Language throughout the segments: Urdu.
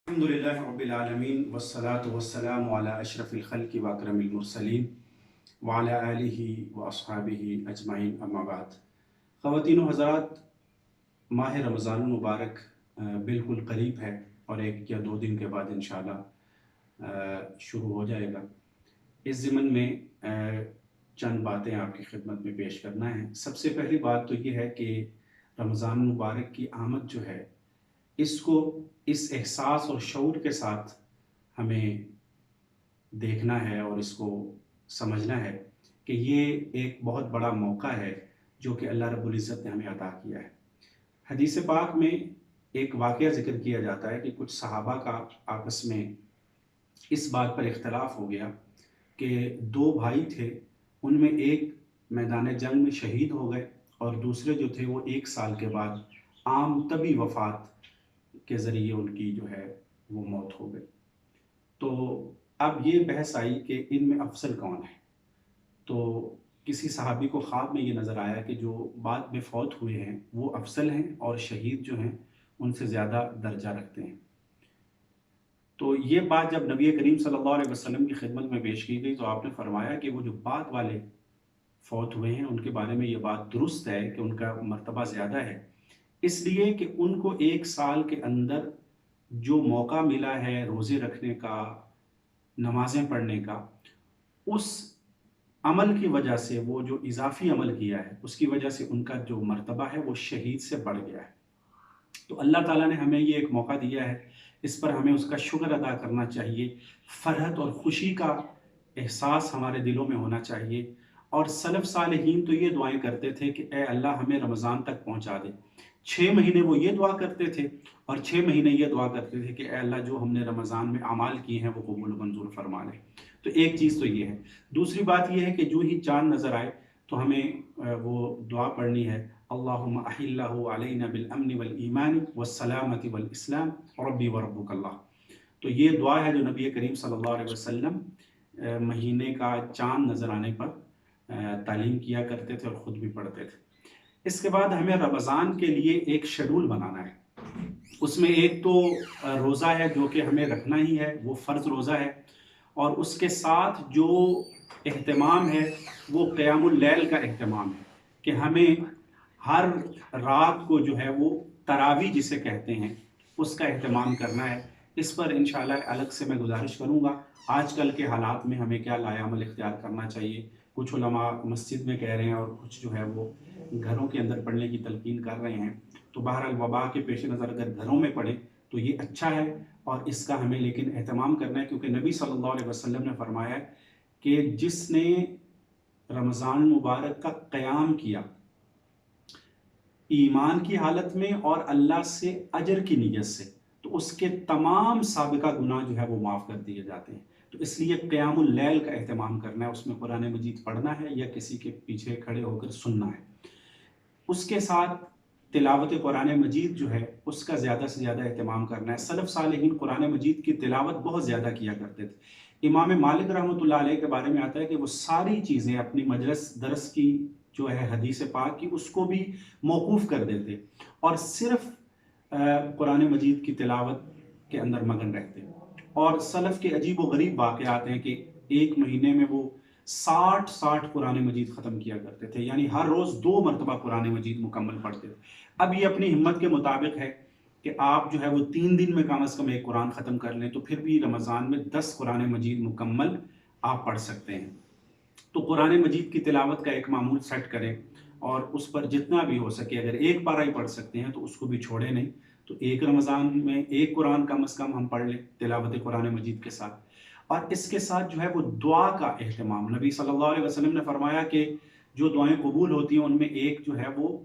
الحمدللہ رب العالمین والصلاة والسلام علی اشرف الخلق و اکرم المرسلین وعلی آلہ و اصحابہ اجمعین اما بعد۔ خواتین و حضرات، ماہ رمضان المبارک بالکل قریب ہے اور 1 یا 2 دن کے بعد انشاءاللہ شروع ہو جائے گا۔ اس ضمن میں چند باتیں آپ کی خدمت میں پیش کرنا ہے۔ سب سے پہلی بات تو یہ ہے کہ رمضان المبارک کی آمد جو ہے اس کو اس احساس اور شعور کے ساتھ ہمیں دیکھنا ہے اور اس کو سمجھنا ہے کہ یہ ایک بہت بڑا موقع ہے جو کہ اللہ رب العزت نے ہمیں عطا کیا ہے۔ حدیث پاک میں ایک واقعہ ذکر کیا جاتا ہے کہ کچھ صحابہ کا آپس میں اس بات پر اختلاف ہو گیا کہ 2 بھائی تھے، ان میں ایک میدان جنگ میں شہید ہو گئے اور دوسرے جو تھے وہ 1 سال کے بعد عام طبی وفات کے ذریعے ان کی جو ہے وہ موت ہو گئی۔ تو اب یہ بحث آئی کہ ان میں افضل کون ہے۔ تو کسی صحابی کو خواب میں یہ نظر آیا کہ جو بعد میں فوت ہوئے ہیں وہ افضل ہیں اور شہید جو ہیں ان سے زیادہ درجہ رکھتے ہیں۔ تو یہ بات جب نبی کریم صلی اللہ علیہ وسلم کی خدمت میں پیش کی گئی تو آپ نے فرمایا کہ وہ جو بعد والے فوت ہوئے ہیں ان کے بارے میں یہ بات درست ہے کہ ان کا مرتبہ زیادہ ہے، اس لیے کہ ان کو 1 سال کے اندر جو موقع ملا ہے روزے رکھنے کا، نمازیں پڑھنے کا، اس عمل کی وجہ سے، وہ جو اضافی عمل کیا ہے اس کی وجہ سے ان کا جو مرتبہ ہے وہ شہید سے بڑھ گیا ہے۔ تو اللہ تعالیٰ نے ہمیں یہ ایک موقع دیا ہے، اس پر ہمیں اس کا شکر ادا کرنا چاہیے، فرحت اور خوشی کا احساس ہمارے دلوں میں ہونا چاہیے۔ اور سلف صالحین تو یہ دعائیں کرتے تھے کہ اے اللہ ہمیں رمضان تک پہنچا دے۔ 6 مہینے وہ یہ دعا کرتے تھے اور 6 مہینے یہ دعا کرتے تھے کہ اے اللہ جو ہم نے رمضان میں اعمال کیے ہیں وہ قبول و منظور فرما لے۔ تو ایک چیز تو یہ ہے۔ دوسری بات یہ ہے کہ جو ہی چاند نظر آئے تو ہمیں وہ دعا پڑھنی ہے، اللہم احلہ علینا بالامن والایمان والسلامت والاسلام ربی وربک اللہ۔ تو یہ دعا ہے جو نبی کریم صلی اللہ علیہ وسلم مہینے کا چاند نظر آنے پر تعلیم کیا کرتے تھے اور خود بھی پڑھتے تھے۔ اس کے بعد ہمیں رمضان کے لیے ایک شیڈول بنانا ہے۔ اس میں ایک تو روزہ ہے جو کہ ہمیں رکھنا ہی ہے، وہ فرض روزہ ہے، اور اس کے ساتھ جو اہتمام ہے وہ قیام اللیل کا اہتمام ہے کہ ہمیں ہر رات کو جو ہے وہ تراویح جسے کہتے ہیں اس کا اہتمام کرنا ہے۔ اس پر انشاءاللہ الگ سے میں گزارش کروں گا آج کل کے حالات میں ہمیں کیا لائے عمل اختیار کرنا چاہیے۔ کچھ علماء مسجد میں کہہ رہے ہیں اور کچھ جو ہے وہ گھروں کے اندر پڑھنے کی تلقین کر رہے ہیں۔ تو بہرحال وبا کے پیش نظر اگر گھروں میں پڑھیں تو یہ اچھا ہے اور اس کا ہمیں لیکن اہتمام کرنا ہے، کیونکہ نبی صلی اللہ علیہ وسلم نے فرمایا ہے کہ جس نے رمضان مبارک کا قیام کیا ایمان کی حالت میں اور اللہ سے اجر کی نیت سے، تو اس کے تمام سابقہ گناہ جو ہے وہ معاف کر دیے جاتے ہیں۔ تو اس لیے قیام اللیل کا اہتمام کرنا ہے، اس میں قرآن مجید پڑھنا ہے یا کسی کے پیچھے کھڑے ہو کر سننا ہے۔ اس کے ساتھ تلاوت قرآن مجید جو ہے اس کا زیادہ سے زیادہ اہتمام کرنا ہے۔ سلف صالحین قرآن مجید کی تلاوت بہت زیادہ کیا کرتے تھے۔ امام مالک رحمۃ اللہ علیہ کے بارے میں آتا ہے کہ وہ ساری چیزیں اپنی مجلس درس کی جو ہے حدیث پاک کی اس کو بھی موقوف کر دیتے اور صرف قرآن مجید کی تلاوت کے اندر مگن رہتے۔ اور سلف کے عجیب و غریب واقعات ہیں کہ ایک مہینے میں وہ 60 قرآن مجید ختم کیا کرتے تھے، یعنی ہر روز 2 مرتبہ قرآن مجید مکمل پڑھتے تھے۔ اب یہ اپنی ہمت کے مطابق ہے کہ آپ جو ہے وہ 3 دن میں کم از کم 1 قرآن ختم کر لیں، تو پھر بھی رمضان میں 10 قرآن مجید مکمل آپ پڑھ سکتے ہیں۔ تو قرآن مجید کی تلاوت کا ایک معمول سیٹ کریں اور اس پر جتنا بھی ہو سکے، اگر 1 پارہ ہی پڑھ سکتے ہیں تو اس کو بھی چھوڑیں نہیں، تو 1 رمضان میں 1 قرآن کم از کم ہم پڑھ لیں تلاوت قرآن مجید کے ساتھ۔ اور اس کے ساتھ جو ہے وہ دعا کا اہتمام، نبی صلی اللہ علیہ وسلم نے فرمایا کہ جو دعائیں قبول ہوتی ہیں ان میں ایک جو ہے وہ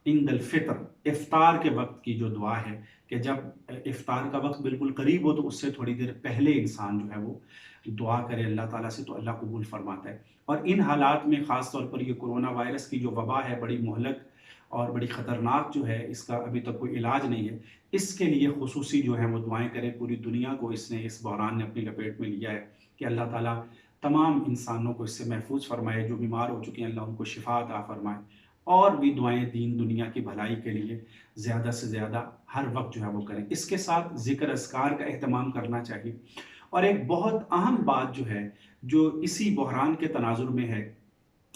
عند الفطر، افطار کے وقت کی جو دعا ہے، کہ جب افطار کا وقت بالکل قریب ہو تو اس سے تھوڑی دیر پہلے انسان جو ہے وہ دعا کرے اللہ تعالیٰ سے تو اللہ قبول فرماتا ہے۔ اور ان حالات میں خاص طور پر یہ کرونا وائرس کی جو وبا ہے بڑی مہلک اور بڑی خطرناک جو ہے، اس کا ابھی تک کوئی علاج نہیں ہے، اس کے لیے خصوصی جو ہے وہ دعائیں کریں۔ پوری دنیا کو اس بحران نے اپنی لپیٹ میں لیا ہے کہ اللہ تعالیٰ تمام انسانوں کو اس سے محفوظ فرمائے، جو بیمار ہو چکے ہیں اللہ ان کو شفا عطا فرمائے، اور بھی دعائیں دین دنیا کی بھلائی کے لیے زیادہ سے زیادہ ہر وقت جو ہے وہ کریں۔ اس کے ساتھ ذکر اذکار کا اہتمام کرنا چاہیے۔ اور ایک بہت اہم بات جو ہے، جو اسی بحران کے تناظر میں ہے،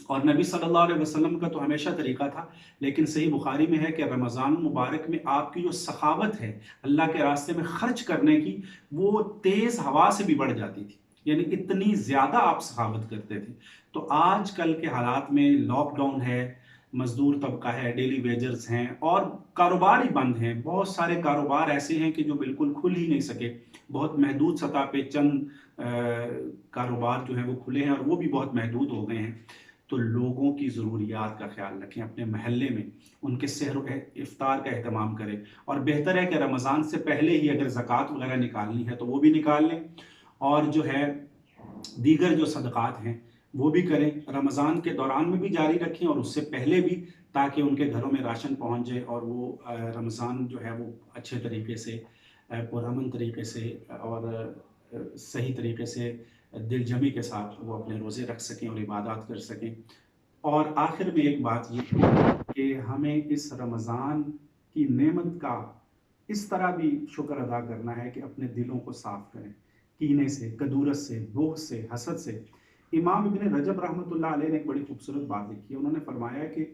اور نبی صلی اللہ علیہ وسلم کا تو ہمیشہ طریقہ تھا، لیکن صحیح بخاری میں ہے کہ رمضان مبارک میں آپ کی جو سخاوت ہے اللہ کے راستے میں خرچ کرنے کی، وہ تیز ہوا سے بھی بڑھ جاتی تھی، یعنی اتنی زیادہ آپ سخاوت کرتے تھے۔ تو آج کل کے حالات میں لاک ڈاؤن ہے، مزدور طبقہ ہے، ڈیلی ویجرز ہیں، اور کاروبار ہی بند ہیں۔ بہت سارے کاروبار ایسے ہیں کہ جو بالکل کھل ہی نہیں سکے، بہت محدود سطح پہ چند کاروبار جو ہیں وہ کھلے ہیں، اور وہ بھی بہت محدود ہو گئے ہیں۔ تو لوگوں کی ضروریات کا خیال رکھیں، اپنے محلے میں ان کے سحر و افطار کا اہتمام کریں، اور بہتر ہے کہ رمضان سے پہلے ہی اگر زکوٰۃ وغیرہ نکالنی ہے تو وہ بھی نکال لیں، اور جو ہے دیگر جو صدقات ہیں وہ بھی کریں، رمضان کے دوران میں بھی جاری رکھیں اور اس سے پہلے بھی، تاکہ ان کے گھروں میں راشن پہنچ جائے، اور وہ رمضان جو ہے وہ اچھے طریقے سے، پرامن طریقے سے، اور صحیح طریقے سے دل جمی کے ساتھ وہ اپنے روزے رکھ سکیں اور عبادات کر سکیں۔ اور آخر میں ایک بات یہ کہ ہمیں اس رمضان کی نعمت کا اس طرح بھی شکر ادا کرنا ہے کہ اپنے دلوں کو صاف کریں، کینے سے، کدورت سے، بغض سے، حسد سے۔ امام ابن رجب رحمۃ اللہ علیہ نے ایک بڑی خوبصورت بات لکھی ہے، انہوں نے فرمایا کہ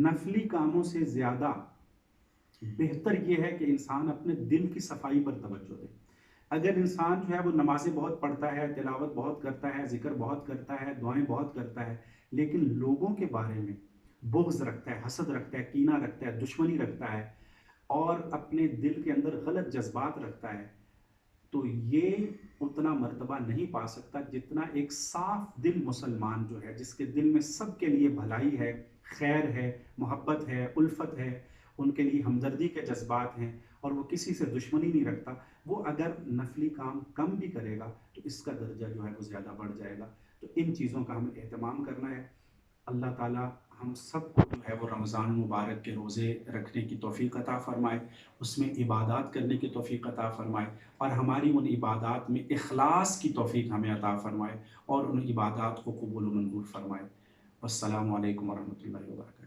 نفلی کاموں سے زیادہ بہتر یہ ہے کہ انسان اپنے دل کی صفائی پر توجہ دے۔ اگر انسان جو ہے وہ نمازیں بہت پڑھتا ہے، تلاوت بہت کرتا ہے، ذکر بہت کرتا ہے، دعائیں بہت کرتا ہے، لیکن لوگوں کے بارے میں بغض رکھتا ہے، حسد رکھتا ہے، کینہ رکھتا ہے، دشمنی رکھتا ہے، اور اپنے دل کے اندر غلط جذبات رکھتا ہے، تو یہ اتنا مرتبہ نہیں پا سکتا جتنا ایک صاف دل مسلمان جو ہے، جس کے دل میں سب کے لیے بھلائی ہے، خیر ہے، محبت ہے، الفت ہے، ان کے لیے ہمدردی کے جذبات ہیں، اور وہ کسی سے دشمنی نہیں رکھتا۔ وہ اگر نفلی کام کم بھی کرے گا تو اس کا درجہ جو ہے وہ زیادہ بڑھ جائے گا۔ تو ان چیزوں کا ہمیں اہتمام کرنا ہے۔ اللہ تعالیٰ ہم سب کو جو ہے وہ رمضان مبارک کے روزے رکھنے کی توفیق عطا فرمائے، اس میں عبادات کرنے کی توفیق عطا فرمائے، اور ہماری ان عبادات میں اخلاص کی توفیق ہمیں عطا فرمائے، اور ان عبادات کو قبول و منظور فرمائے۔ والسلام علیکم ورحمۃ اللہ وبرکاتہ۔